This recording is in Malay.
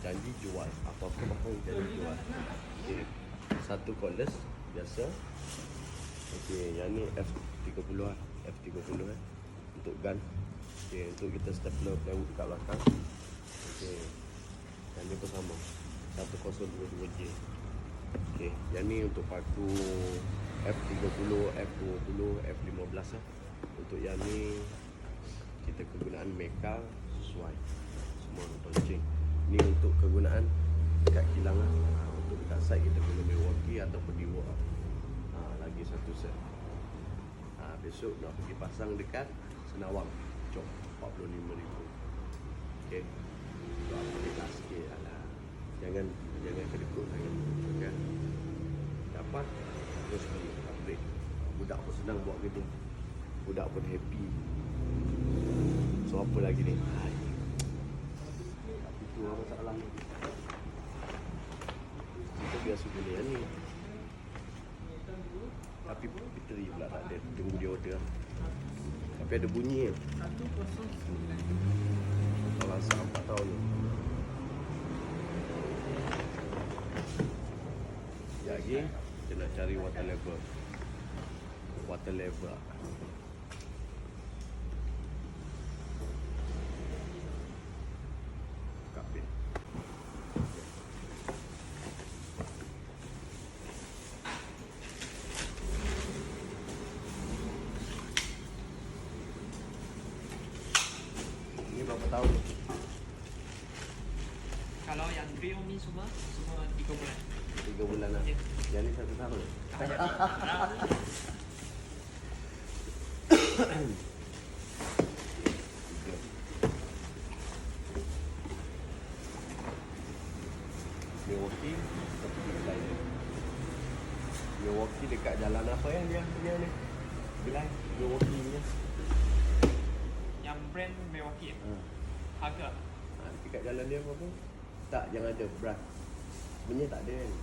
janji jual. Apa-apa bakal janji jual. Okay. Satu cordless biasa. Okay, yang ni F30 lah. F30 kan. Untuk gun. Okay, untuk kita stapler plywood kat belakang. Okay. Yang ni pun sama. 1022J. Okay, yang ni untuk paku F30, F20, F15 lah. Untuk yang ni kita kegunaan meka sesuai semua pancing. Ni untuk kegunaan dekat kilang lah. Untuk dekat site kita guna Milwaukee ataupun Dewa. Lagi satu set. Besok nak pergi pasang dekat Senawang. Cok 45,000. Okay. Buat apa sikit lah. Jangan kedekut sangat. Okay. Dapat terus beli upgrade. Budak pun senang buat kerja. Budak pun happy. So apa lagi ni? Tapi tu lah masalah ni. Kita biasa guna yang ni. Tapi bateri pula tak ada. Tunggu dia order. Tapi ada bunyi kan? 109. Kalau asal 4 tahun ni. Sekejap lagi kita nak cari water level. Water level. Kapit. Ini berapa tahun? Kalau yang drill ni semua 3 bulan. 3 bulan lah. Ya. Yang ni 1 tahun. Milwaukee seperti lain. Milwaukee dekat jalan apa yang dia ni? Bilai Milwaukee ni. Yang brand Milwaukee. Harga. Dekat jalan dia apa? Tak, jangan ada brand. Sebenarnya tak ada kan.